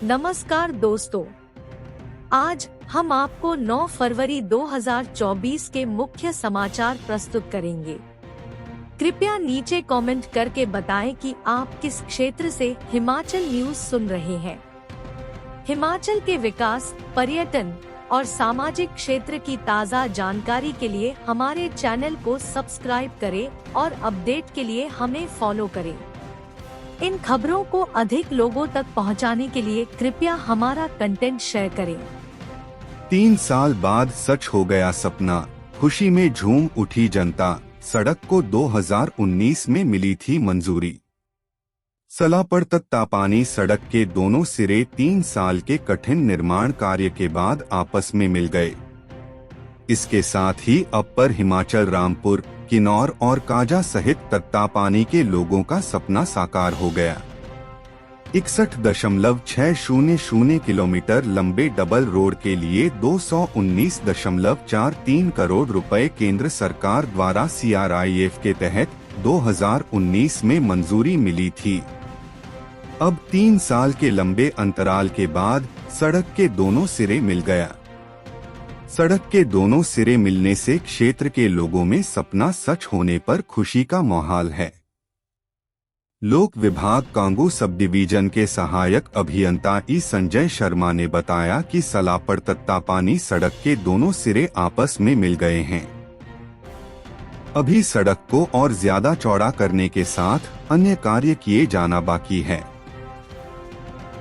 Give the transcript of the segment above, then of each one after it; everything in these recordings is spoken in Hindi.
नमस्कार दोस्तों, आज हम आपको 9 फरवरी 2024 के मुख्य समाचार प्रस्तुत करेंगे। कृपया नीचे कमेंट करके बताएं कि आप किस क्षेत्र से हिमाचल न्यूज सुन रहे हैं। हिमाचल के विकास, पर्यटन और सामाजिक क्षेत्र की ताज़ा जानकारी के लिए हमारे चैनल को सब्सक्राइब करें और अपडेट के लिए हमें फॉलो करें। इन खबरों को अधिक लोगों तक पहुंचाने के लिए कृपया हमारा कंटेंट शेयर करें। 3 साल बाद सच हो गया सपना, खुशी में झूम उठी जनता। सड़क को 2019 में मिली थी मंजूरी। सलापड़ तत्तापानी सड़क के दोनों सिरे 3 साल के कठिन निर्माण कार्य के बाद आपस में मिल गए। इसके साथ ही अपर हिमाचल रामपुर, किन्नौर और काजा सहित तत्तापानी के लोगों का सपना साकार हो गया। 61.600 किलोमीटर लंबे डबल रोड के लिए 219.43 करोड़ रुपए केंद्र सरकार द्वारा CRIF के तहत 2019 में मंजूरी मिली थी। अब 3 साल के लंबे अंतराल के बाद सड़क के दोनों सिरे मिल गया। सड़क के दोनों सिरे मिलने से क्षेत्र के लोगों में सपना सच होने पर खुशी का माहौल है। लोक विभाग कांगू सब डिवीजन के सहायक अभियंता संजय शर्मा ने बताया कि सलापड़ तत्तापानी सड़क के दोनों सिरे आपस में मिल गए हैं। अभी सड़क को और ज्यादा चौड़ा करने के साथ अन्य कार्य किए जाना बाकी है।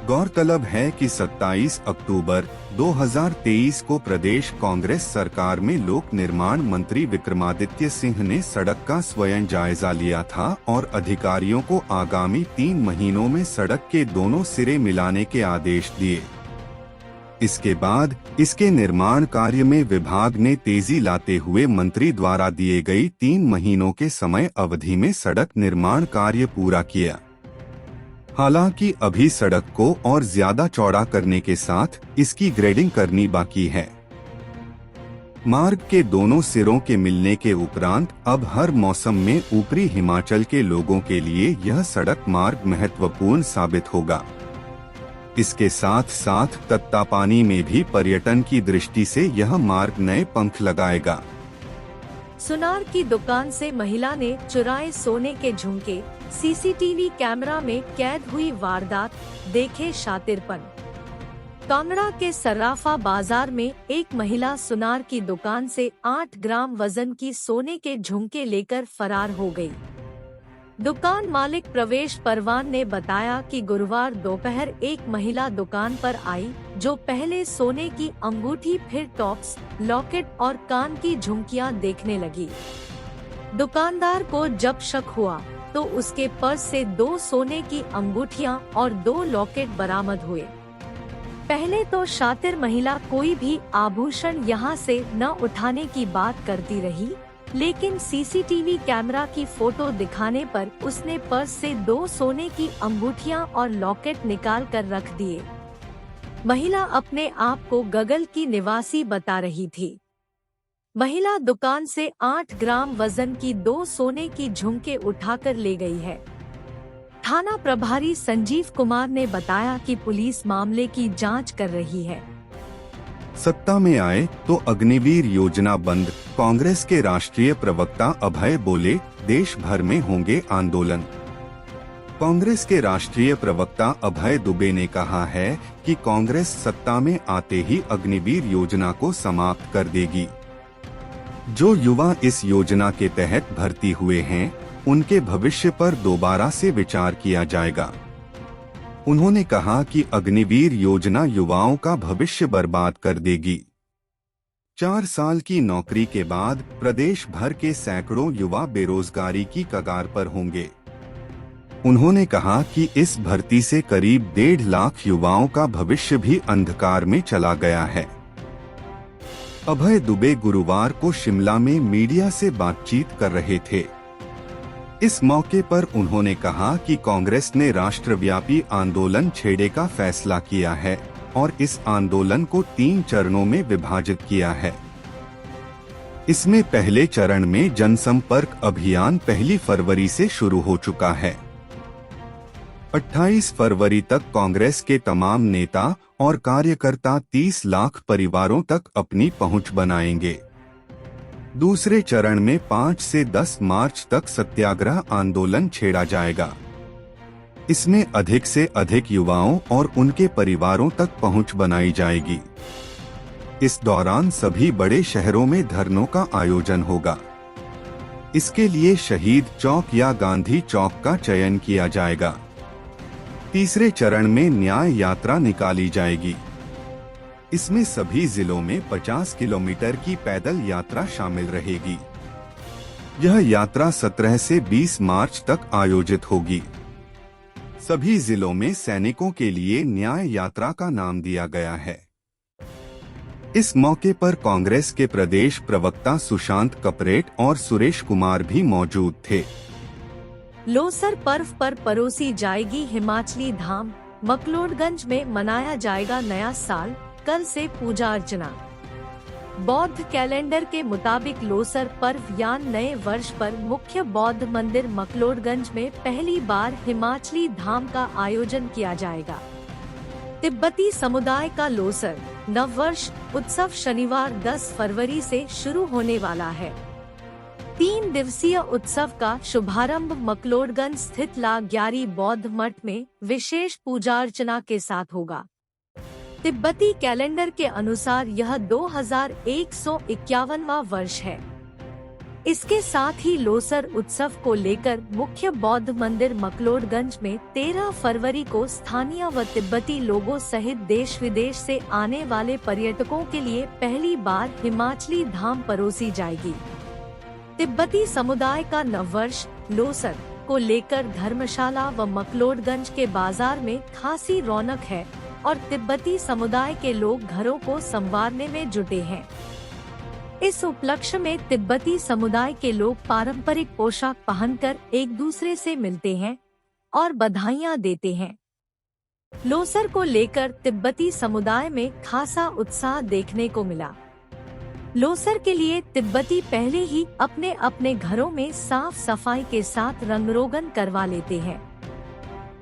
गौरतलब है कि 27 अक्टूबर 2023 को प्रदेश कांग्रेस सरकार में लोक निर्माण मंत्री विक्रमादित्य सिंह ने सड़क का स्वयं जायजा लिया था और अधिकारियों को आगामी 3 महीनों में सड़क के दोनों सिरे मिलाने के आदेश दिए। इसके बाद इसके निर्माण कार्य में विभाग ने तेजी लाते हुए मंत्री द्वारा दिए गई 3 महीनों के समय अवधि में सड़क निर्माण कार्य पूरा किया। हालांकि अभी सड़क को और ज्यादा चौड़ा करने के साथ इसकी ग्रेडिंग करनी बाकी है। मार्ग के दोनों सिरों के मिलने के उपरांत अब हर मौसम में ऊपरी हिमाचल के लोगों के लिए यह सड़क मार्ग महत्वपूर्ण साबित होगा। इसके साथ साथ तत्तापानी में भी पर्यटन की दृष्टि से यह मार्ग नए पंख लगाएगा। सुनार की दुकान से महिला ने चुराए सोने के झुमके, CCTV कैमरा में कैद हुई वारदात, देखे शातिरपन। कांगड़ा के सर्राफा बाजार में एक महिला सुनार की दुकान से 8 ग्राम वजन की सोने के झुमके लेकर फरार हो गई। दुकान मालिक प्रवेश परवान ने बताया कि गुरुवार दोपहर एक महिला दुकान पर आई, जो पहले सोने की अंगूठी, फिर टॉप्स, लॉकेट और कान की झुमकियां देखने लगी। दुकानदार को जब शक हुआ तो उसके पर्स से 2 सोने की अंगूठियां और 2 लॉकेट बरामद हुए। पहले तो शातिर महिला कोई भी आभूषण यहां से न उठाने की बात करती रही, लेकिन CCTV कैमरा की फोटो दिखाने पर उसने पर्स से 2 सोने की अंगूठियां और लॉकेट निकाल कर रख दिए। महिला अपने आप को गगल की निवासी बता रही थी। महिला दुकान से 8 ग्राम वजन की 2 सोने की झुमके उठाकर ले गई है। थाना प्रभारी संजीव कुमार ने बताया कि पुलिस मामले की जांच कर रही है। सत्ता में आए तो अग्निवीर योजना बंद, कांग्रेस के राष्ट्रीय प्रवक्ता अभय बोले, देश भर में होंगे आंदोलन। कांग्रेस के राष्ट्रीय प्रवक्ता अभय दुबे ने कहा है कि कांग्रेस सत्ता में आते ही अग्निवीर योजना को समाप्त कर देगी। जो युवा इस योजना के तहत भर्ती हुए हैं, उनके भविष्य पर दोबारा से विचार किया जाएगा। उन्होंने कहा कि अग्निवीर योजना युवाओं का भविष्य बर्बाद कर देगी। 4 साल की नौकरी के बाद प्रदेश भर के सैकड़ों युवा बेरोजगारी की कगार पर होंगे। उन्होंने कहा कि इस भर्ती से करीब 1.5 लाख युवाओं का भविष्य भी अंधकार में चला गया है। अभय दुबे गुरुवार को शिमला में मीडिया से बातचीत कर रहे थे। इस मौके पर उन्होंने कहा कि कांग्रेस ने राष्ट्रव्यापी आंदोलन छेड़े का फैसला किया है और इस आंदोलन को 3 चरणों में विभाजित किया है। इसमें पहले चरण में जनसंपर्क अभियान 1 फरवरी से शुरू हो चुका है। 28 फरवरी तक कांग्रेस के तमाम नेता और कार्यकर्ता 30 लाख परिवारों तक अपनी पहुंच बनाएंगे। दूसरे चरण में 5 से 10 मार्च तक सत्याग्रह आंदोलन छेड़ा जाएगा। इसमें अधिक से अधिक युवाओं और उनके परिवारों तक पहुंच बनाई जाएगी। इस दौरान सभी बड़े शहरों में धरनों का आयोजन होगा। इसके लिए शहीद चौक या गांधी चौक का चयन किया जाएगा। तीसरे चरण में न्याय यात्रा निकाली जाएगी। इसमें सभी जिलों में 50 किलोमीटर की पैदल यात्रा शामिल रहेगी। यह यात्रा 17 से 20 मार्च तक आयोजित होगी। सभी जिलों में सैनिकों के लिए न्याय यात्रा का नाम दिया गया है। इस मौके पर कांग्रेस के प्रदेश प्रवक्ता सुशांत कपरेट और सुरेश कुमार भी मौजूद थे। लोसर पर्व पर परोसी जाएगी हिमाचली धाम। मकलोडगंज में मनाया जाएगा नया साल, कल से पूजा अर्चना। बौद्ध कैलेंडर के मुताबिक लोसर पर्व या नए वर्ष पर मुख्य बौद्ध मंदिर मकलोडगंज में पहली बार हिमाचली धाम का आयोजन किया जाएगा। तिब्बती समुदाय का लोसर नववर्ष उत्सव शनिवार 10 फरवरी से शुरू होने वाला है। 3 दिवसीय उत्सव का शुभारंभ मकलोडगंज स्थित ला ग्यारी बौद्ध मठ में विशेष पूजा अर्चना के साथ होगा। तिब्बती कैलेंडर के अनुसार यह 2151वां वर्ष है। इसके साथ ही लोसर उत्सव को लेकर मुख्य बौद्ध मंदिर मकलोडगंज में 13 फरवरी को स्थानीय व तिब्बती लोगों सहित देश विदेश से आने वाले पर्यटकों के लिए पहली बार हिमाचली धाम परोसी जाएगी। तिब्बती समुदाय का नववर्ष लोसर को लेकर धर्मशाला व मकलोडगंज के बाजार में खासी रौनक है और तिब्बती समुदाय के लोग घरों को संवारने में जुटे हैं। इस उपलक्ष्य में तिब्बती समुदाय के लोग पारंपरिक पोशाक पहनकर एक दूसरे से मिलते हैं और बधाइयां देते हैं। लोसर को लेकर तिब्बती समुदाय में खासा उत्साह देखने को मिला। लोसर के लिए तिब्बती पहले ही अपने अपने घरों में साफ सफाई के साथ रंगरोगन करवा लेते हैं।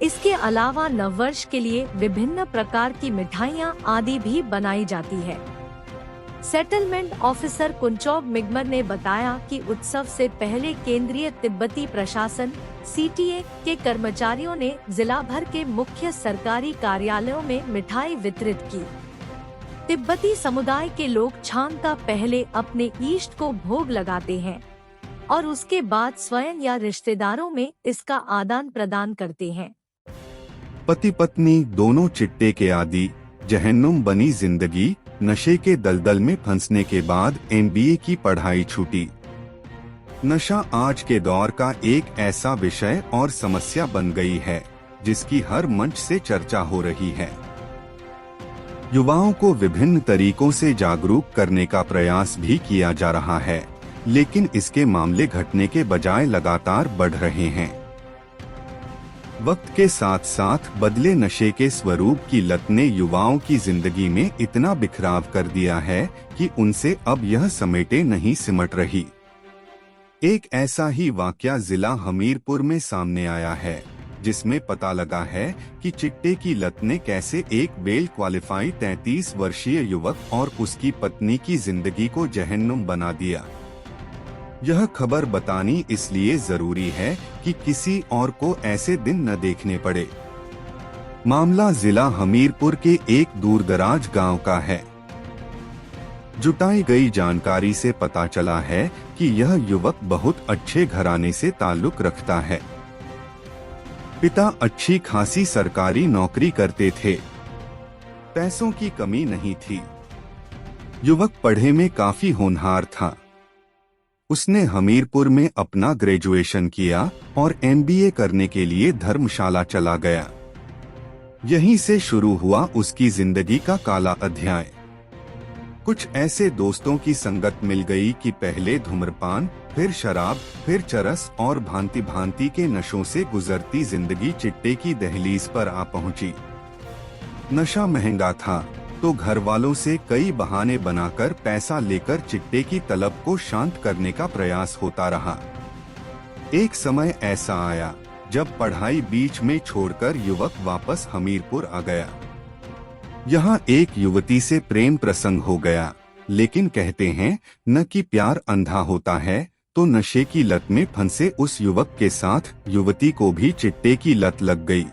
इसके अलावा नववर्ष के लिए विभिन्न प्रकार की मिठाइयां आदि भी बनाई जाती है। सेटलमेंट ऑफिसर कुंचौब मिगमर ने बताया कि उत्सव से पहले केंद्रीय तिब्बती प्रशासन CTA के कर्मचारियों ने जिला भर के मुख्य सरकारी कार्यालयों में मिठाई वितरित की। तिब्बती समुदाय के लोग छान का पहले अपने इष्ट को भोग लगाते हैं और उसके बाद स्वयं या रिश्तेदारों में इसका आदान प्रदान करते हैं। पति पत्नी दोनों चिट्टे के आदी, जहन्नुम बनी जिंदगी, नशे के दलदल में फंसने के बाद MBA की पढ़ाई छूटी। नशा आज के दौर का एक ऐसा विषय और समस्या बन गई है जिसकी हर मंच से चर्चा हो रही है। युवाओं को विभिन्न तरीकों से जागरूक करने का प्रयास भी किया जा रहा है, लेकिन इसके मामले घटने के बजाय लगातार बढ़ रहे हैं। वक्त के साथ साथ बदले नशे के स्वरूप की लत ने युवाओं की जिंदगी में इतना बिखराव कर दिया है कि उनसे अब यह समेटे नहीं सिमट रही। एक ऐसा ही वाकया जिला हमीरपुर में सामने आया है, जिसमें पता लगा है कि चिट्टे की लत ने कैसे एक वेल क्वालिफाइड 33 वर्षीय युवक और उसकी पत्नी की जिंदगी को जहन्नुम बना दिया। यह खबर बतानी इसलिए जरूरी है कि किसी और को ऐसे दिन न देखने पड़े। मामला जिला हमीरपुर के एक दूरदराज गांव का है। जुटाई गई जानकारी से पता चला है कि यह युवक बहुत अच्छे घराने से ताल्लुक रखता है। पिता अच्छी खासी सरकारी नौकरी करते थे। पैसों की कमी नहीं थी। युवक पढ़े में काफी होनहार था। उसने हमीरपुर में अपना ग्रेजुएशन किया और MBA करने के लिए धर्मशाला चला गया। यहीं से शुरू हुआ उसकी जिंदगी का काला अध्याय। कुछ ऐसे दोस्तों की संगत मिल गई कि पहले धूम्रपान, फिर शराब, फिर चरस और भांति भांति के नशों से गुजरती जिंदगी चिट्टे की दहलीज पर आ पहुंची। नशा महंगा था तो घर वालों से कई बहाने बनाकर पैसा लेकर चिट्टे की तलब को शांत करने का प्रयास होता रहा। एक समय ऐसा आया जब पढ़ाई बीच में छोड़कर युवक वापस हमीरपुर आ गया। यहाँ एक युवती से प्रेम प्रसंग हो गया, लेकिन कहते हैं न कि प्यार अंधा होता है, तो नशे की लत में फंसे उस युवक के साथ युवती को भी चिट्टे की लत लग गई।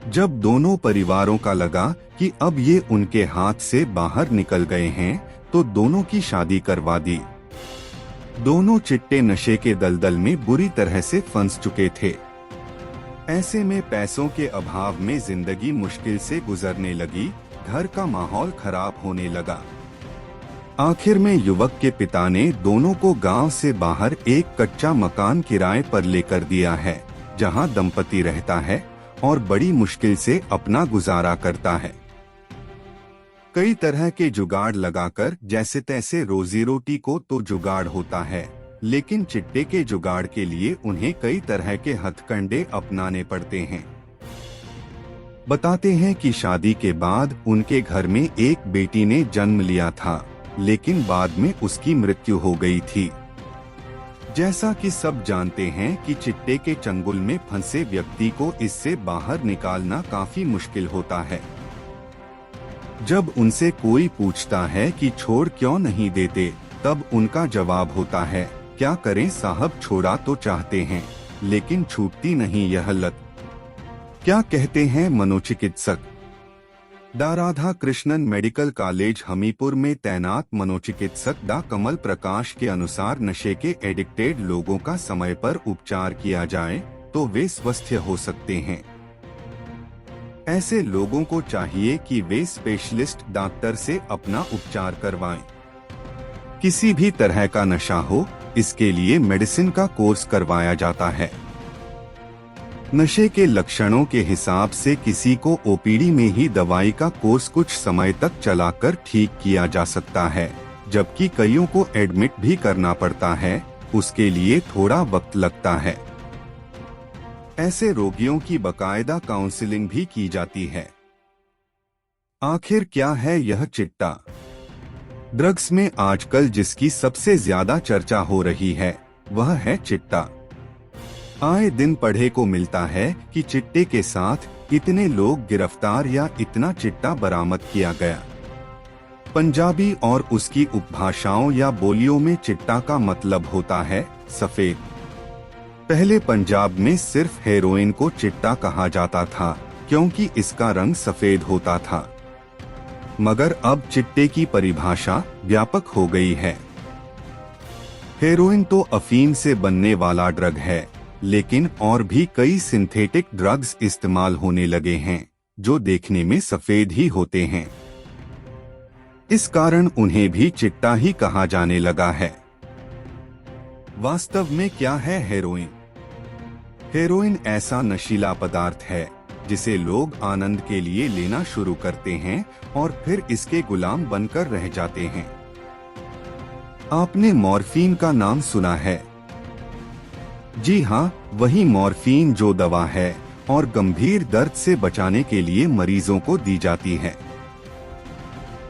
जब दोनों परिवारों का लगा कि अब ये उनके हाथ से बाहर निकल गए हैं, तो दोनों की शादी करवा दी। दोनों चिट्टे नशे के दलदल में बुरी तरह से फंस चुके थे। ऐसे में पैसों के अभाव में जिंदगी मुश्किल से गुजरने लगी, घर का माहौल खराब होने लगा। आखिर में युवक के पिता ने दोनों को गांव से बाहर एक कच्चा मकान किराए पर लेकर दिया है, जहां दंपति रहता है और बड़ी मुश्किल से अपना गुजारा करता है। कई तरह के जुगाड़ लगाकर जैसे तैसे रोजी रोटी को तो जुगाड़ होता है, लेकिन चिट्टे के जुगाड़ के लिए उन्हें कई तरह के हथकंडे अपनाने पड़ते हैं। बताते हैं कि शादी के बाद उनके घर में एक बेटी ने जन्म लिया था, लेकिन बाद में उसकी मृत्यु हो गई थी। जैसा कि सब जानते हैं कि चिट्टे के चंगुल में फंसे व्यक्ति को इससे बाहर निकालना काफी मुश्किल होता है। जब उनसे कोई पूछता है कि छोड़ क्यों नहीं देते, तब उनका जवाब होता है, क्या करें साहब, छोड़ा तो चाहते हैं लेकिन छूटती नहीं यह लत। क्या कहते हैं मनोचिकित्सक? डा राधा कृष्णन मेडिकल कॉलेज हमीरपुर में तैनात मनोचिकित्सक डा कमल प्रकाश के अनुसार नशे के एडिक्टेड लोगों का समय पर उपचार किया जाए तो वे स्वस्थ हो सकते हैं। ऐसे लोगों को चाहिए कि वे स्पेशलिस्ट डॉक्टर से अपना उपचार करवाएं। किसी भी तरह का नशा हो, इसके लिए मेडिसिन का कोर्स करवाया जाता है। नशे के लक्षणों के हिसाब से किसी को ओपीडी में ही दवाई का कोर्स कुछ समय तक चलाकर ठीक किया जा सकता है, जबकि कईयों को एडमिट भी करना पड़ता है, उसके लिए थोड़ा वक्त लगता है। ऐसे रोगियों की बाकायदा काउंसलिंग भी की जाती है। आखिर क्या है यह चिट्टा? ड्रग्स में आजकल जिसकी सबसे ज्यादा चर्चा हो रही है वह है चिट्टा। आए दिन पढ़े को मिलता है कि चिट्टे के साथ इतने लोग गिरफ्तार या इतना चिट्टा बरामद किया गया। पंजाबी और उसकी उपभाषाओं या बोलियों में चिट्टा का मतलब होता है सफेद। पहले पंजाब में सिर्फ हेरोइन को चिट्टा कहा जाता था क्योंकि इसका रंग सफेद होता था, मगर अब चिट्टे की परिभाषा व्यापक हो गई है। हेरोइन तो अफीम से बनने वाला ड्रग है, लेकिन और भी कई सिंथेटिक ड्रग्स इस्तेमाल होने लगे हैं जो देखने में सफेद ही होते हैं। इस कारण उन्हें भी चिट्टा ही कहा जाने लगा है। वास्तव में क्या है हेरोइन? हेरोइन ऐसा नशीला पदार्थ है जिसे लोग आनंद के लिए लेना शुरू करते हैं और फिर इसके गुलाम बनकर रह जाते हैं। आपने मॉर्फिन का नाम सुना है? जी हाँ, वही मॉर्फिन जो दवा है और गंभीर दर्द से बचाने के लिए मरीजों को दी जाती है।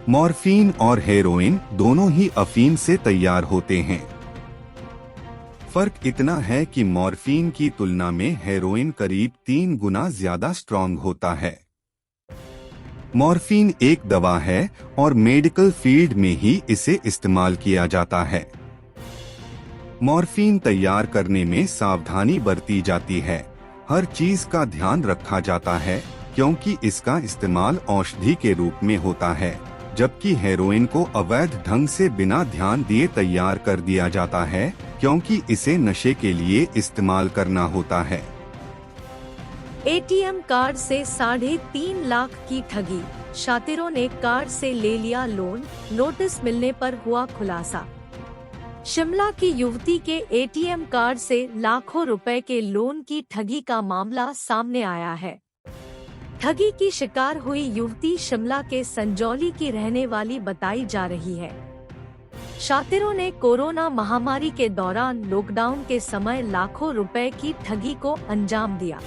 मॉर्फिन और हेरोइन दोनों ही अफीम से तैयार होते हैं। फर्क इतना है कि मॉर्फिन की तुलना में हेरोइन करीब 3 गुना ज्यादा स्ट्रॉन्ग होता है। मॉर्फिन एक दवा है और मेडिकल फील्ड में ही इसे इस्तेमाल किया जाता है। मॉर्फिन तैयार करने में सावधानी बरती जाती है, हर चीज का ध्यान रखा जाता है क्योंकि इसका इस्तेमाल औषधि के रूप में होता है, जबकि हेरोइन को अवैध ढंग से बिना ध्यान दिए तैयार कर दिया जाता है क्योंकि इसे नशे के लिए इस्तेमाल करना होता है। एटीएम कार्ड से 3.5 लाख की ठगी, शातिरों ने कार्ड से ले लिया लोन, नोटिस मिलने पर हुआ खुलासा। शिमला की युवती के एटीएम कार्ड से लाखों रुपए के लोन की ठगी का मामला सामने आया है। ठगी की शिकार हुई युवती शिमला के संजौली की रहने वाली बताई जा रही है। शातिरों ने कोरोना महामारी के दौरान लॉकडाउन के समय लाखों रुपए की ठगी को अंजाम दिया।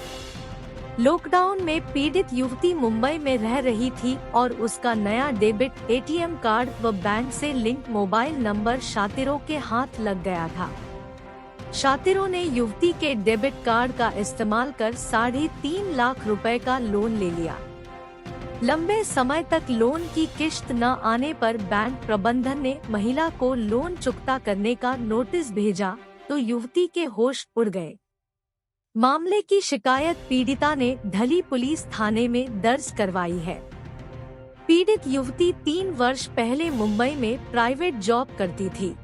लॉकडाउन में पीड़ित युवती मुंबई में रह रही थी और उसका नया डेबिट एटीएम कार्ड व बैंक से लिंक मोबाइल नंबर शातिरों के हाथ लग गया था। शातिरों ने युवती के डेबिट कार्ड का इस्तेमाल कर 3.5 लाख रुपए का लोन ले लिया। लंबे समय तक लोन की किश्त न आने पर बैंक प्रबंधन ने महिला को लोन चुकता करने का नोटिस भेजा तो युवती के होश उड़ गए। मामले की शिकायत पीड़िता ने ढली पुलिस थाने में दर्ज करवाई है। पीड़ित युवती 3 वर्ष पहले मुंबई में प्राइवेट जॉब करती थी।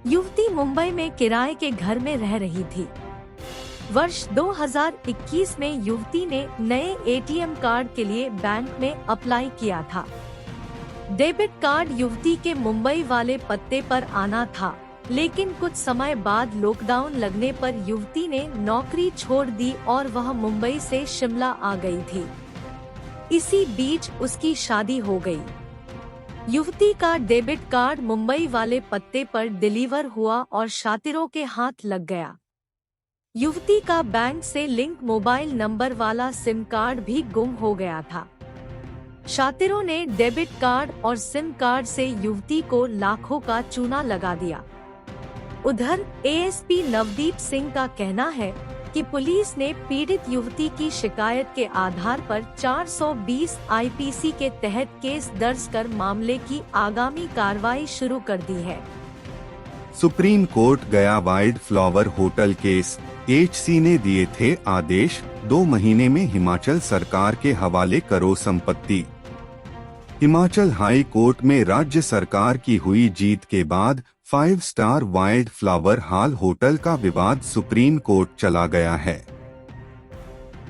युवती मुंबई में किराए के घर में रह रही थी। वर्ष 2021 में युवती ने नए एटीएम कार्ड के लिए बैंक में अप्लाई किया था। डेबिट कार्ड युवती के मुंबई वाले पत्ते पर आना था, लेकिन कुछ समय बाद लॉकडाउन लगने पर युवती ने नौकरी छोड़ दी और वह मुंबई से शिमला आ गई थी। इसी बीच उसकी शादी हो गई। युवती का डेबिट कार्ड मुंबई वाले पत्ते पर डिलीवर हुआ और शातिरों के हाथ लग गया। युवती का बैंक से लिंक मोबाइल नंबर वाला सिम कार्ड भी गुम हो गया था। शातिरों ने डेबिट कार्ड और सिम कार्ड से युवती को लाखों का चूना लगा दिया। उधर एएसपी नवदीप सिंह का कहना है कि पुलिस ने पीड़ित युवती की शिकायत के आधार पर 420 आईपीसी के तहत केस दर्ज कर मामले की आगामी कार्रवाई शुरू कर दी है। सुप्रीम कोर्ट गया wild flower hotel case, HC ने दिए थे आदेश, 2 महीने में हिमाचल सरकार के हवाले करो संपत्ति। हिमाचल हाई कोर्ट में राज्य सरकार की हुई जीत के बाद 5 star wild flower hall hotel का विवाद सुप्रीम कोर्ट चला गया है।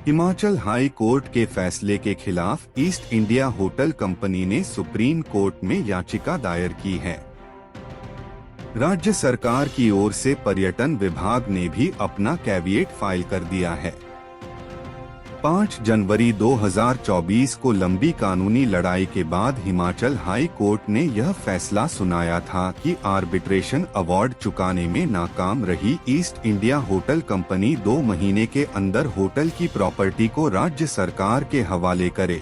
हिमाचल हाई कोर्ट के फैसले के खिलाफ ईस्ट इंडिया होटल कंपनी ने सुप्रीम कोर्ट में याचिका दायर की है। राज्य सरकार की ओर से पर्यटन विभाग ने भी अपना कैविएट फाइल कर दिया है। 5 जनवरी 2024 को लंबी कानूनी लड़ाई के बाद हिमाचल हाई कोर्ट ने यह फैसला सुनाया था कि आर्बिट्रेशन अवार्ड चुकाने में नाकाम रही ईस्ट इंडिया होटल कंपनी 2 महीने के अंदर होटल की प्रॉपर्टी को राज्य सरकार के हवाले करे।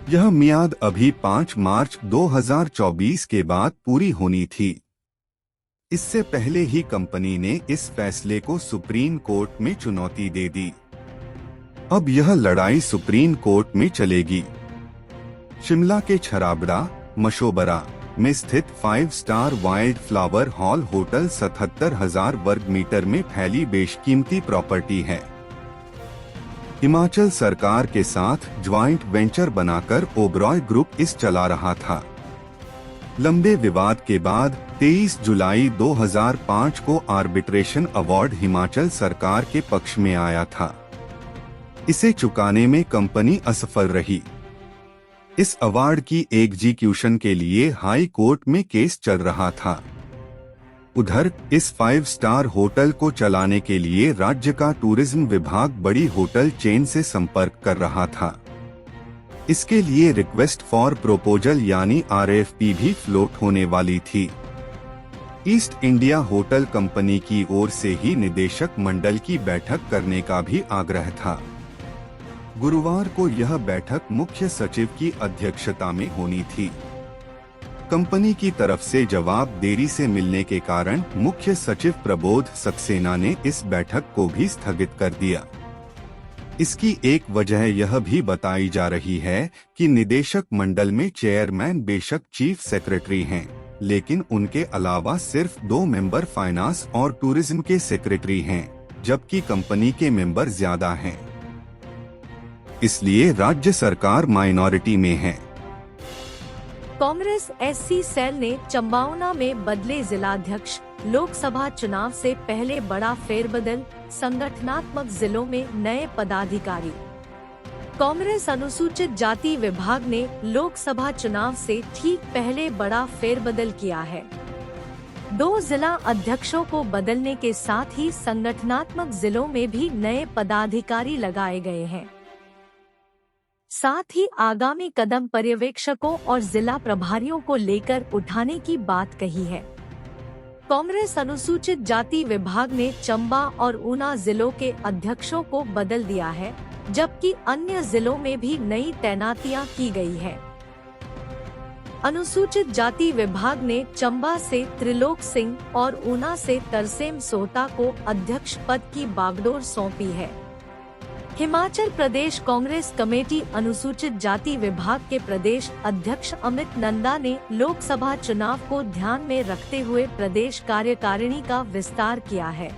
यह मियाद अभी 5 मार्च 2024 के बाद पूरी होनी थी। इससे पहले ही कंपनी ने इस फैसले को सुप्रीम कोर्ट में चुनौती दे दी। अब यह लड़ाई सुप्रीम कोर्ट में चलेगी। शिमला के छराबड़ा मशोबरा में स्थित 5 star wild flower hall hotel 77,000 वर्ग मीटर में फैली बेशकीमती प्रॉपर्टी है। हिमाचल सरकार के साथ ज्वाइंट वेंचर बनाकर ओबरॉय ग्रुप इस चला रहा था। लंबे विवाद के बाद 23 जुलाई 2005 को आर्बिट्रेशन अवार्ड हिमाचल सरकार के पक्ष में आया था। इसे चुकाने में कंपनी असफल रही। इस अवार्ड की एग्जीक्यूशन के लिए हाई कोर्ट में केस चल रहा था। उधर इस 5 स्टार होटल को चलाने के लिए राज्य का टूरिज्म विभाग बड़ी होटल चेन से संपर्क कर रहा था। इसके लिए रिक्वेस्ट फॉर प्रपोजल यानी आरएफपी भी फ्लोट होने वाली थी। ईस्ट इंडिया होटल कंपनी की ओर से ही निदेशक मंडल की बैठक करने का भी आग्रह था। गुरुवार को यह बैठक मुख्य सचिव की अध्यक्षता में होनी थी। कंपनी की तरफ से जवाब देरी से मिलने के कारण मुख्य सचिव प्रबोध सक्सेना ने इस बैठक को भी स्थगित कर दिया। इसकी एक वजह यह भी बताई जा रही है कि निदेशक मंडल में चेयरमैन बेशक चीफ सेक्रेटरी हैं, लेकिन उनके अलावा सिर्फ 2 मेंबर फाइनेंस और टूरिज्म के सेक्रेटरी हैं, जबकि कंपनी के मेंबर ज्यादा हैं। इसलिए राज्य सरकार माइनॉरिटी में है। कांग्रेस एससी सेल ने चंबावना में बदले जिलाध्यक्ष, लोकसभा चुनाव से पहले बड़ा फेरबदल, संगठनात्मक जिलों में नए पदाधिकारी। कांग्रेस अनुसूचित जाति विभाग ने लोकसभा चुनाव से ठीक पहले बड़ा फेरबदल किया है। 2 जिला अध्यक्षों को बदलने के साथ ही संगठनात्मक जिलों में भी नए पदाधिकारी लगाए गए हैं। साथ ही आगामी कदम पर्यवेक्षकों और जिला प्रभारियों को लेकर उठाने की बात कही है। कांग्रेस अनुसूचित जाति विभाग ने चंबा और ऊना जिलों के अध्यक्षों को बदल दिया है, जबकि अन्य जिलों में भी नई तैनातियां की गई है। अनुसूचित जाति विभाग ने चंबा से त्रिलोक सिंह और ऊना से तरसेम सोहता को अध्यक्ष पद की बागडोर सौंपी है। हिमाचल प्रदेश कांग्रेस कमेटी अनुसूचित जाति विभाग के प्रदेश अध्यक्ष अमित नंदा ने लोकसभा चुनाव को ध्यान में रखते हुए प्रदेश कार्यकारिणी का विस्तार किया है।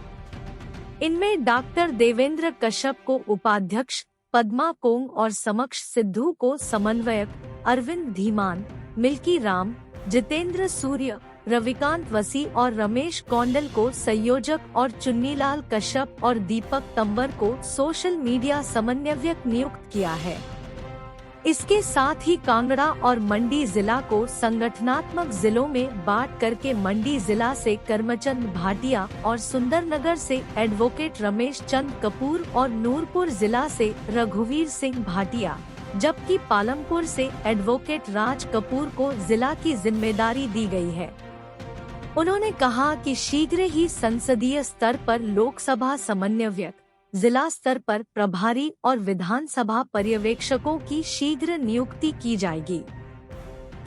इनमें डॉक्टर देवेंद्र कश्यप को उपाध्यक्ष, पद्मा कोंग और समक्ष सिद्धू को समन्वयक, अरविंद धीमान, मिल्की राम, जितेंद्र सूर्य, रविकांत वसी और रमेश कौंडल को संयोजक और चुन्नीलाल कश्यप और दीपक तंवर को सोशल मीडिया समन्वयक नियुक्त किया है। इसके साथ ही कांगड़ा और मंडी जिला को संगठनात्मक जिलों में बांट करके मंडी जिला से करमचंद भाटिया और सुंदरनगर से एडवोकेट रमेश चंद कपूर और नूरपुर जिला से रघुवीर सिंह भाटिया, जबकि पालमपुर से एडवोकेट राज कपूर को जिला की जिम्मेदारी दी गई है। उन्होंने कहा कि शीघ्र ही संसदीय स्तर पर लोकसभा समन्वयक, जिला स्तर पर प्रभारी और विधानसभा पर्यवेक्षकों की शीघ्र नियुक्ति की जाएगी।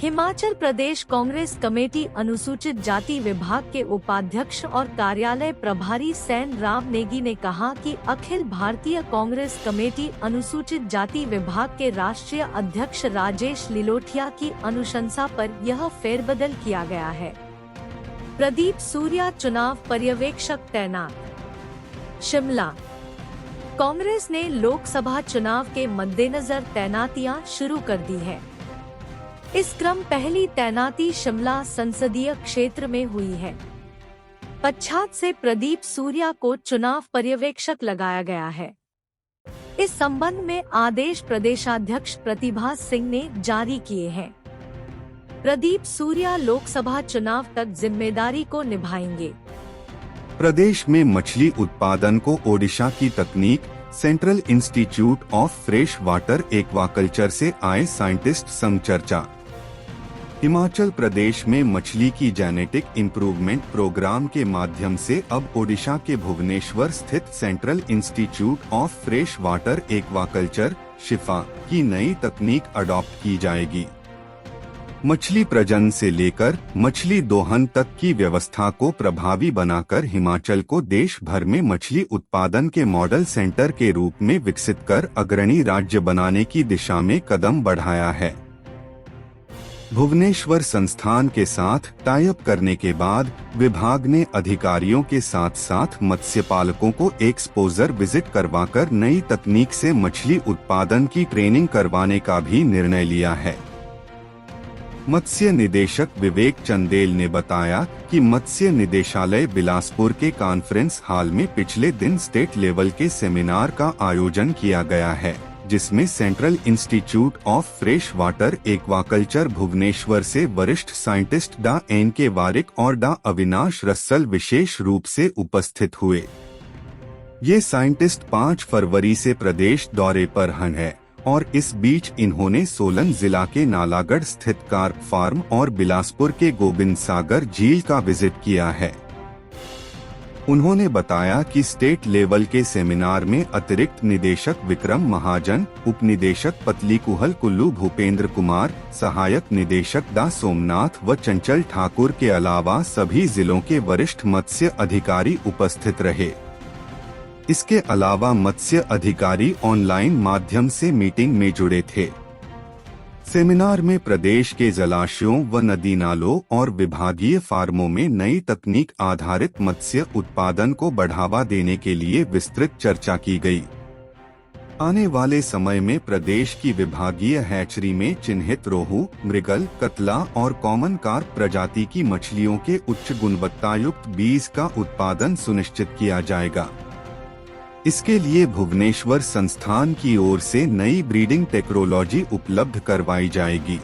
हिमाचल प्रदेश कांग्रेस कमेटी अनुसूचित जाति विभाग के उपाध्यक्ष और कार्यालय प्रभारी सैन राव नेगी ने कहा कि अखिल भारतीय कांग्रेस कमेटी अनुसूचित जाति विभाग के राष्ट्रीय अध्यक्ष राजेश लिलोठिया की अनुशंसा पर यह फेरबदल किया गया है। प्रदीप सूर्या चुनाव पर्यवेक्षक तैनात। शिमला कांग्रेस ने लोकसभा चुनाव के मद्देनजर तैनातियां शुरू कर दी है। इस क्रम पहली तैनाती शिमला संसदीय क्षेत्र में हुई है। पच्छाद से प्रदीप सूर्या को चुनाव पर्यवेक्षक लगाया गया है। इस संबंध में आदेश प्रदेशाध्यक्ष प्रतिभा सिंह ने जारी किए हैं। प्रदीप सूर्या लोकसभा चुनाव तक जिम्मेदारी को निभाएंगे। प्रदेश में मछली उत्पादन को ओडिशा की तकनीक central institute of fresh water aquaculture से आए साइंटिस्ट संग चर्चा। हिमाचल प्रदेश में मछली की जेनेटिक इंप्रूवमेंट प्रोग्राम के माध्यम से अब ओडिशा के भुवनेश्वर स्थित central institute of fresh water aquaculture शिफा की नई तकनीक अडॉप्ट की जाएगी। मछली प्रजनन से लेकर मछली दोहन तक की व्यवस्था को प्रभावी बनाकर हिमाचल को देश भर में मछली उत्पादन के मॉडल सेंटर के रूप में विकसित कर अग्रणी राज्य बनाने की दिशा में कदम बढ़ाया है। भुवनेश्वर संस्थान के साथ टाई अप करने के बाद विभाग ने अधिकारियों के साथ साथ मत्स्य पालकों को एक्सपोजर विजिट करवाकर नई तकनीक से मछली उत्पादन की ट्रेनिंग करवाने का भी निर्णय लिया है। मत्स्य निदेशक विवेक चंदेल ने बताया कि मत्स्य निदेशालय बिलासपुर के कॉन्फ्रेंस हॉल में पिछले दिन स्टेट लेवल के सेमिनार का आयोजन किया गया है, जिसमें central institute of fresh water aquaculture Bhubaneswar से वरिष्ठ साइंटिस्ट डा एन के वारिक और डा अविनाश रस्सल विशेष रूप से उपस्थित हुए। ये साइंटिस्ट 5 फरवरी से प्रदेश दौरे पर हैं और इस बीच इन्होंने सोलन जिला के नालागढ़ स्थित कार्प फार्म और बिलासपुर के गोविंद सागर झील का विजिट किया है। उन्होंने बताया कि स्टेट लेवल के सेमिनार में अतिरिक्त निदेशक विक्रम महाजन, उप निदेशक पतली कुहल कुल्लू भूपेंद्र कुमार, सहायक निदेशक डा सोमनाथ व चंचल ठाकुर के अलावा सभी जिलों के वरिष्ठ मत्स्य अधिकारी उपस्थित रहे। इसके अलावा मत्स्य अधिकारी ऑनलाइन माध्यम से मीटिंग में जुड़े थे। सेमिनार में प्रदेश के जलाशयों व नदी नालों और विभागीय फार्मों में नई तकनीक आधारित मत्स्य उत्पादन को बढ़ावा देने के लिए विस्तृत चर्चा की गई। आने वाले समय में प्रदेश की विभागीय हैचरी में चिन्हित रोहू, मृगल, कतला और कॉमन कार्प प्रजाति की मछलियों के उच्च गुणवत्तायुक्त बीज का उत्पादन सुनिश्चित किया जाएगा। इसके लिए भुवनेश्वर संस्थान की ओर से नई ब्रीडिंग टेक्नोलॉजी उपलब्ध करवाई जाएगी।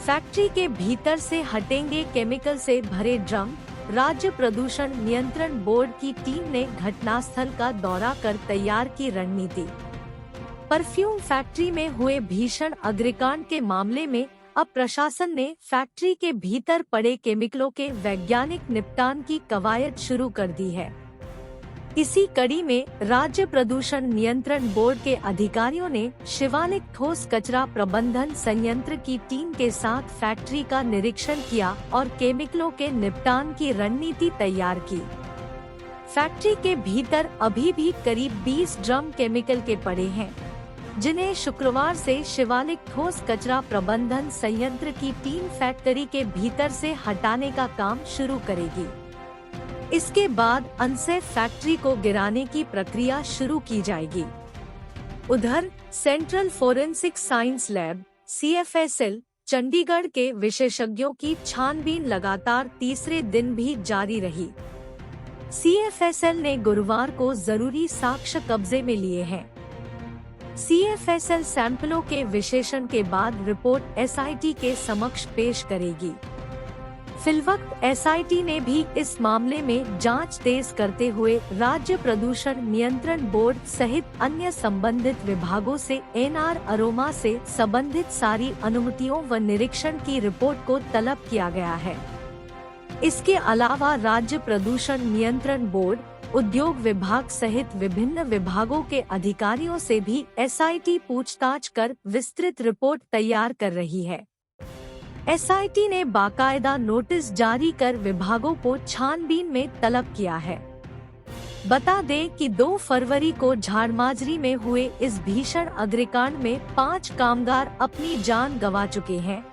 फैक्ट्री के भीतर से हटेंगे केमिकल से भरे ड्रम। राज्य प्रदूषण नियंत्रण बोर्ड की टीम ने घटनास्थल का दौरा कर तैयार की रणनीति। परफ्यूम फैक्ट्री में हुए भीषण अग्निकांड के मामले में अब प्रशासन ने फैक्ट्री के भीतर पड़े केमिकलों के वैज्ञानिक निपटान की कवायद शुरू कर दी है। इसी कड़ी में राज्य प्रदूषण नियंत्रण बोर्ड के अधिकारियों ने शिवालिक ठोस कचरा प्रबंधन संयंत्र की टीम के साथ फैक्ट्री का निरीक्षण किया और केमिकलों के निपटान की रणनीति तैयार की। फैक्ट्री के भीतर अभी भी करीब 20 ड्रम केमिकल के पड़े हैं, जिन्हें शुक्रवार से शिवालिक ठोस कचरा प्रबंधन संयंत्र की टीम फैक्ट्री के भीतर से हटाने का काम शुरू करेगी। इसके बाद अनसेफ फैक्ट्री को गिराने की प्रक्रिया शुरू की जाएगी। उधर central forensic science lab (CFSL) Chandigarh के विशेषज्ञों की छानबीन लगातार तीसरे दिन भी जारी रही। CFSL ने गुरुवार को जरूरी साक्ष्य कब्जे में लिए हैं। CFSL सैंपलों के विश्लेषण के बाद रिपोर्ट SIT के समक्ष पेश करेगी। फिलवक्त SIT ने भी इस मामले में जांच तेज करते हुए राज्य प्रदूषण नियंत्रण बोर्ड सहित अन्य संबंधित विभागों से NR अरोमा से संबंधित सारी अनुमतियों व निरीक्षण की रिपोर्ट को तलब किया गया है। इसके अलावा राज्य प्रदूषण नियंत्रण बोर्ड, उद्योग विभाग सहित विभिन्न विभागों के अधिकारियों से भी SIT पूछताछ कर विस्तृत रिपोर्ट तैयार कर रही है। SIT ने बाकायदा नोटिस जारी कर विभागों को छानबीन में तलब किया है। बता दें कि 2 फरवरी को झाड़माजरी में हुए इस भीषण अग्निकांड में 5 कामगार अपनी जान गंवा चुके हैं।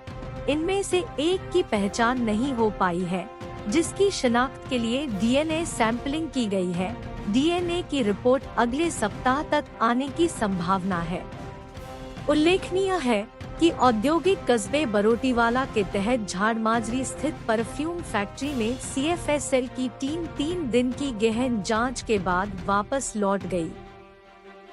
इनमें से एक की पहचान नहीं हो पाई है, जिसकी शिनाख्त के लिए DNA सैंपलिंग की गई है। DNA की रिपोर्ट अगले सप्ताह तक आने की संभावना है। उल्लेखनीय है कि औद्योगिक कस्बे बरोटीवाला के तहत झाड़माजरी स्थित परफ्यूम फैक्ट्री में CFSL की टीम 3 दिन की गहन जांच के बाद वापस लौट गई।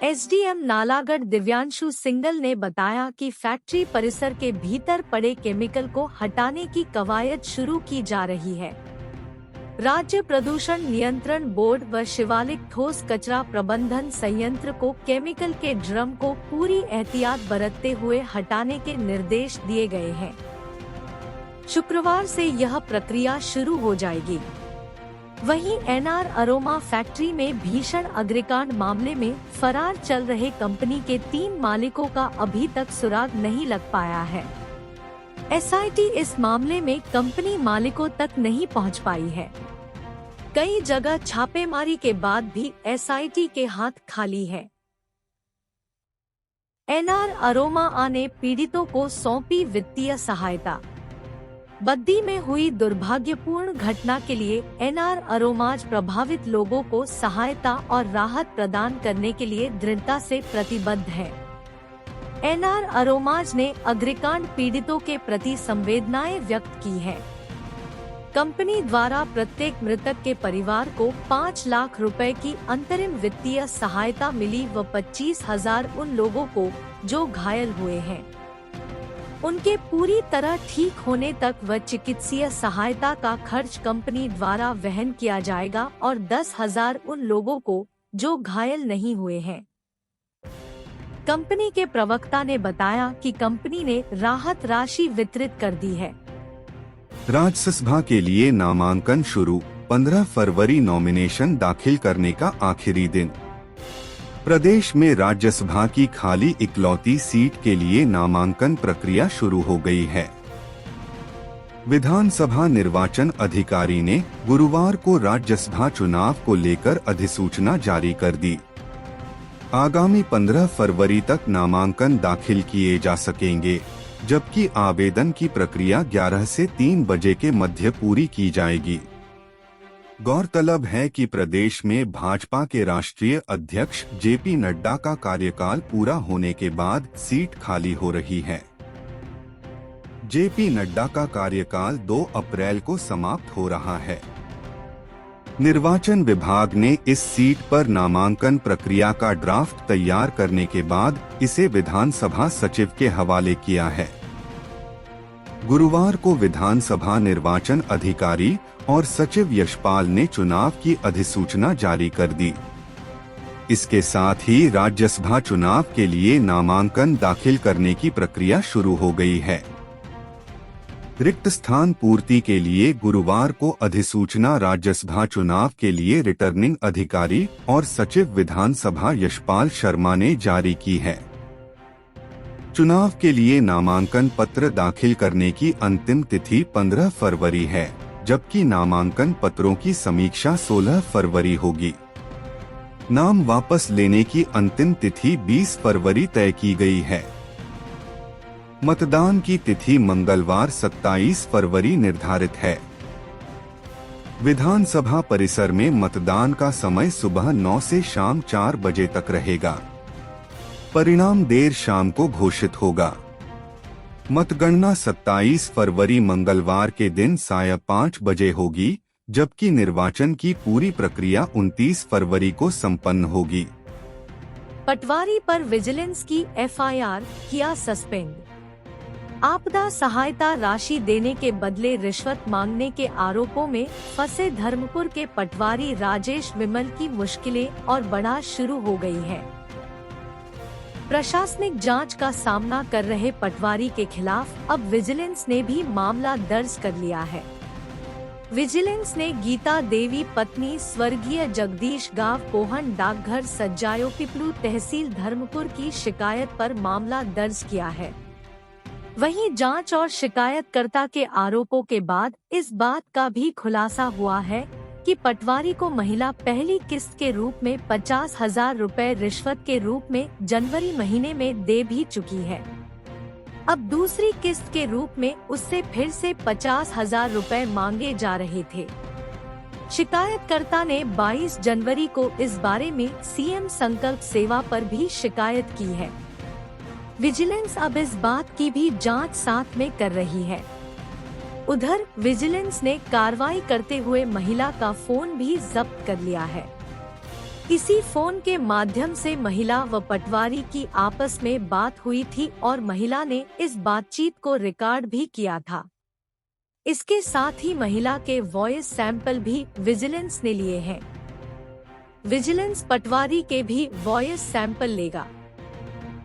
SDM नालागढ़ दिव्यांशु सिंगल ने बताया कि फैक्ट्री परिसर के भीतर पड़े केमिकल को हटाने की कवायद शुरू की जा रही है। राज्य प्रदूषण नियंत्रण बोर्ड व शिवालिक ठोस कचरा प्रबंधन संयंत्र को केमिकल के ड्रम को पूरी एहतियात बरतते हुए हटाने के निर्देश दिए गए हैं। शुक्रवार से यह प्रक्रिया शुरू हो जाएगी। वहीं NR अरोमा फैक्ट्री में भीषण अग्निकांड मामले में फरार चल रहे कंपनी के 3 मालिकों का अभी तक सुराग नहीं लग पाया है। SIT इस मामले में कंपनी मालिकों तक नहीं पहुंच पाई है। कई जगह छापेमारी के बाद भी SIT के हाथ खाली है। NR अरोमा ने पीड़ितों को सौंपी वित्तीय सहायता। बद्दी में हुई दुर्भाग्यपूर्ण घटना के लिए NR अरोमाज प्रभावित लोगों को सहायता और राहत प्रदान करने के लिए दृढ़ता से प्रतिबद्ध है। NR अरोमाज ने अग्निकांड पीड़ितों के प्रति संवेदनाएं व्यक्त की हैं। कंपनी द्वारा प्रत्येक मृतक के परिवार को 5 लाख रुपए की अंतरिम वित्तीय सहायता मिली व 25,000 उन लोगों को जो घायल हुए हैं उनके पूरी तरह ठीक होने तक व चिकित्सीय सहायता का खर्च कंपनी द्वारा वहन किया जाएगा और 10,000 उन लोगों को जो घायल नहीं हुए हैं। कंपनी के प्रवक्ता ने बताया कि कंपनी ने राहत राशि वितरित कर दी है। राज्यसभा के लिए नामांकन शुरू, 15 फरवरी नॉमिनेशन दाखिल करने का आखिरी दिन। प्रदेश में राज्यसभा की खाली इकलौती सीट के लिए नामांकन प्रक्रिया शुरू हो गई है। विधानसभा निर्वाचन अधिकारी ने गुरुवार को राज्यसभा चुनाव को लेकर अधिसूचना जारी कर दी। आगामी 15 फरवरी तक नामांकन दाखिल किए जा सकेंगे, जबकि आवेदन की प्रक्रिया 11 से 3 बजे के मध्य पूरी की जाएगी। गौरतलब है कि प्रदेश में भाजपा के राष्ट्रीय अध्यक्ष JP नड्डा का कार्यकाल पूरा होने के बाद सीट खाली हो रही है। JP नड्डा का कार्यकाल 2 अप्रैल को समाप्त हो रहा है। निर्वाचन विभाग ने इस सीट पर नामांकन प्रक्रिया का ड्राफ्ट तैयार करने के बाद इसे विधानसभा सचिव के हवाले किया है। गुरुवार को विधानसभा निर्वाचन अधिकारी और सचिव यशपाल ने चुनाव की अधिसूचना जारी कर दी। इसके साथ ही राज्यसभा चुनाव के लिए नामांकन दाखिल करने की प्रक्रिया शुरू हो गई है। रिक्त स्थान पूर्ति के लिए गुरुवार को अधिसूचना राज्यसभा चुनाव के लिए रिटर्निंग अधिकारी और सचिव विधानसभा यशपाल शर्मा ने जारी की है। चुनाव के लिए नामांकन पत्र दाखिल करने की अंतिम तिथि 15 फरवरी है, जबकि नामांकन पत्रों की समीक्षा 16 फरवरी होगी। नाम वापस लेने की अंतिम तिथि 20 फरवरी तय की गई है। मतदान की तिथि मंगलवार 27 फरवरी निर्धारित है। विधानसभा परिसर में मतदान का समय सुबह 9 से शाम 4 बजे तक रहेगा। परिणाम देर शाम को घोषित होगा। मतगणना 27 फरवरी मंगलवार के दिन साय 5 बजे होगी, जबकि निर्वाचन की पूरी प्रक्रिया 29 फरवरी को संपन्न होगी। पटवारी पर विजिलेंस की एफआईआर किया सस्पेंड। आपदा सहायता राशि देने के बदले रिश्वत मांगने के आरोपों में फंसे धर्मपुर के पटवारी राजेश विमल की मुश्किलें और बढ़ा शुरू हो गई है। प्रशासनिक जांच का सामना कर रहे पटवारी के खिलाफ अब विजिलेंस ने भी मामला दर्ज कर लिया है। विजिलेंस ने गीता देवी पत्नी स्वर्गीय जगदीश गांव पोहन डाकघर सज्जायो पिपलू तहसील धर्मपुर की शिकायत पर मामला दर्ज किया है। वहीं जांच और शिकायतकर्ता के आरोपों के बाद इस बात का भी खुलासा हुआ है कि पटवारी को महिला पहली किस्त के रूप में 50,000 रुपए रिश्वत के रूप में जनवरी महीने में दे भी चुकी है। अब दूसरी किस्त के रूप में उससे फिर से 50,000 रुपए मांगे जा रहे थे। शिकायतकर्ता ने 22 जनवरी को इस बारे में सीएम संकल्प सेवा पर भी शिकायत की है। विजिलेंस अब इस बात की भी जांच साथ में कर रही है। उधर विजिलेंस ने कार्रवाई करते हुए महिला का फोन भी जब्त कर लिया है। इसी फोन के माध्यम से महिला व पटवारी की आपस में बात हुई थी और महिला ने इस बातचीत को रिकॉर्ड भी किया था। इसके साथ ही महिला के वॉइस सैंपल भी विजिलेंस ने लिए हैं। विजिलेंस पटवारी के भी वॉइस सैंपल लेगा।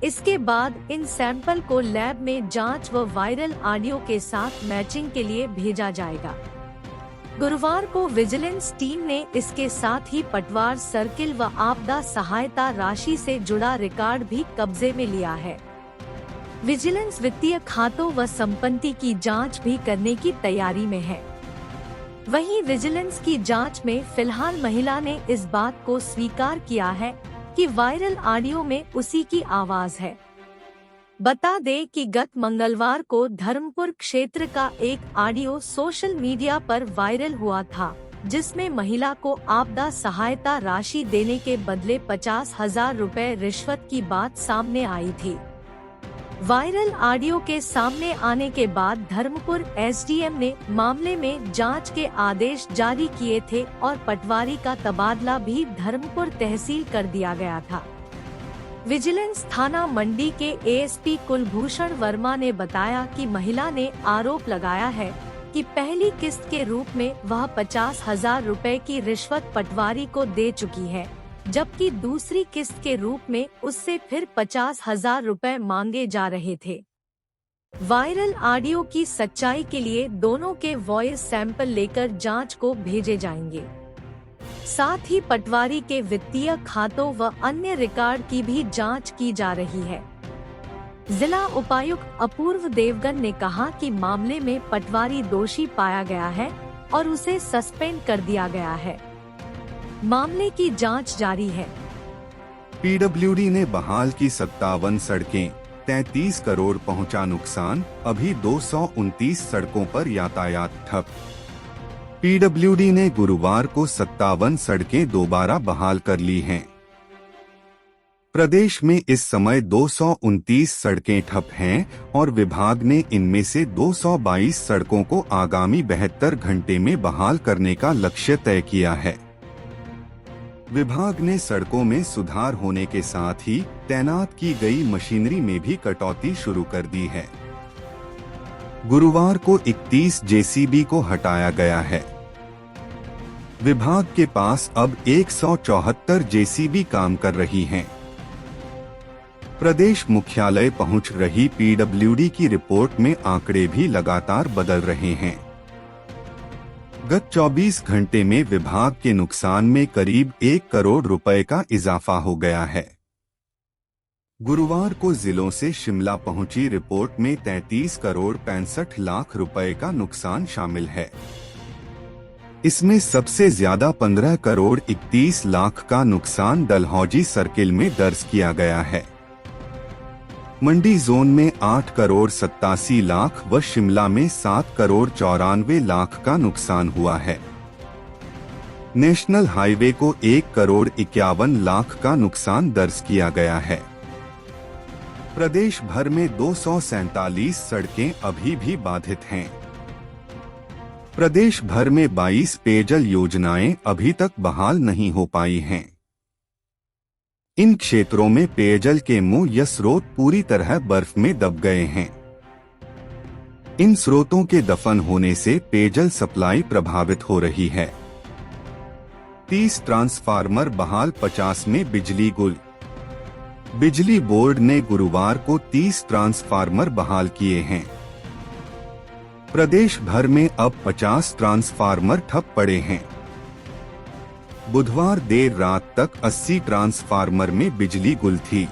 इसके बाद इन सैंपल को लैब में जांच व वायरल ऑडियो के साथ मैचिंग के लिए भेजा जाएगा। गुरुवार को विजिलेंस टीम ने इसके साथ ही पटवार सर्किल व आपदा सहायता राशि से जुड़ा रिकॉर्ड भी कब्जे में लिया है। विजिलेंस वित्तीय खातों व संपत्ति की जांच भी करने की तैयारी में है। वहीं विजिलेंस की जांच में फिलहाल महिला ने इस बात को स्वीकार किया है कि वायरल ऑडियो में उसी की आवाज है। बता दें कि गत मंगलवार को धर्मपुर क्षेत्र का एक ऑडियो सोशल मीडिया पर वायरल हुआ था, जिसमें महिला को आपदा सहायता राशि देने के बदले 50,000 रुपए रिश्वत की बात सामने आई थी। वायरल ऑडियो के सामने आने के बाद धर्मपुर एसडीएम ने मामले में जांच के आदेश जारी किए थे और पटवारी का तबादला भी धर्मपुर तहसील कर दिया गया था। विजिलेंस थाना मंडी के एएसपी कुलभूषण वर्मा ने बताया कि महिला ने आरोप लगाया है कि पहली किस्त के रूप में वह 50,000 रुपए की रिश्वत पटवारी को दे चुकी है, जबकि दूसरी किस्त के रूप में उससे फिर 50,000 रुपए मांगे जा रहे थे। वायरल ऑडियो की सच्चाई के लिए दोनों के वॉइस सैंपल लेकर जांच को भेजे जाएंगे। साथ ही पटवारी के वित्तीय खातों व अन्य रिकॉर्ड की भी जांच की जा रही है। जिला उपायुक्त अपूर्व देवगन ने कहा कि मामले में पटवारी दोषी पाया गया है और उसे सस्पेंड कर दिया गया है। मामले की जांच जारी है। पीडब्ल्यूडी ने बहाल की 57 सड़कें, 33 करोड़ पहुंचा नुकसान, अभी 229 सड़कों पर यातायात ठप। पीडब्ल्यूडी ने गुरुवार को 57 सड़कें दोबारा बहाल कर ली हैं। प्रदेश में इस समय 229 सड़कें ठप हैं और विभाग ने इनमें से 222 सड़कों को आगामी 72 घंटे में बहाल करने का लक्ष्य तय किया है। विभाग ने सड़कों में सुधार होने के साथ ही तैनात की गई मशीनरी में भी कटौती शुरू कर दी है। गुरुवार को 31 जेसीबी को हटाया गया है। विभाग के पास अब 174 जेसीबी काम कर रही हैं। प्रदेश मुख्यालय पहुंच रही पीडब्ल्यूडी की रिपोर्ट में आंकड़े भी लगातार बदल रहे हैं। गत 24 घंटे में विभाग के नुकसान में करीब 1 करोड़ रुपए का इजाफा हो गया है। गुरुवार को जिलों से शिमला पहुंची रिपोर्ट में 33 करोड़ 65 लाख रुपए का नुकसान शामिल है। इसमें सबसे ज्यादा 15 करोड़ 31 लाख का नुकसान डलहौजी सर्किल में दर्ज किया गया है। मंडी जोन में 8 करोड़ 87 लाख व शिमला में 7 करोड़ 94 लाख का नुकसान हुआ है। नेशनल हाईवे को 1 करोड़ 51 लाख का नुकसान दर्ज किया गया है। प्रदेश भर में 247 सड़कें अभी भी बाधित हैं। प्रदेश भर में 22 पेयजल योजनाएं अभी तक बहाल नहीं हो पाई हैं। इन क्षेत्रों में पेयजल के मुंह या स्रोत पूरी तरह बर्फ में दब गए हैं। इन स्रोतों के दफन होने से पेयजल सप्लाई प्रभावित हो रही है। 30 ट्रांसफार्मर बहाल, 50 में बिजली गुल। बिजली बोर्ड ने गुरुवार को 30 ट्रांसफार्मर बहाल किए हैं। प्रदेश भर में अब 50 ट्रांसफार्मर ठप पड़े हैं। बुधवार देर रात तक 80 ट्रांसफार्मर में बिजली गुल थी।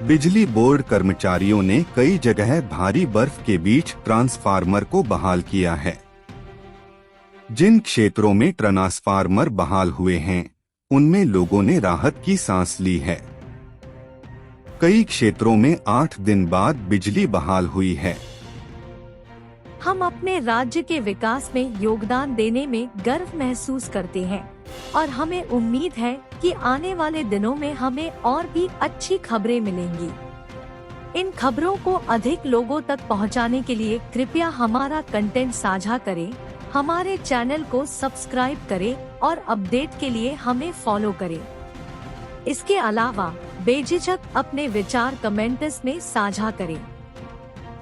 बिजली बोर्ड कर्मचारियों ने कई जगह भारी बर्फ के बीच ट्रांसफार्मर को बहाल किया है। जिन क्षेत्रों में ट्रांसफार्मर बहाल हुए हैं, उनमें लोगों ने राहत की सांस ली है। कई क्षेत्रों में 8 दिन बाद बिजली बहाल हुई है। हम अपने राज्य के विकास में योगदान देने में गर्व महसूस करते हैं और हमें उम्मीद है कि आने वाले दिनों में हमें और भी अच्छी खबरें मिलेंगी। इन खबरों को अधिक लोगों तक पहुंचाने के लिए कृपया हमारा कंटेंट साझा करें, हमारे चैनल को सब्सक्राइब करें और अपडेट के लिए हमें फॉलो करें। इसके अलावा बेझिझक अपने विचार कमेंट्स में साझा करें।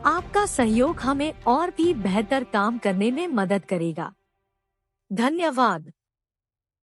आपका सहयोग हमें और भी बेहतर काम करने में मदद करेगा। धन्यवाद।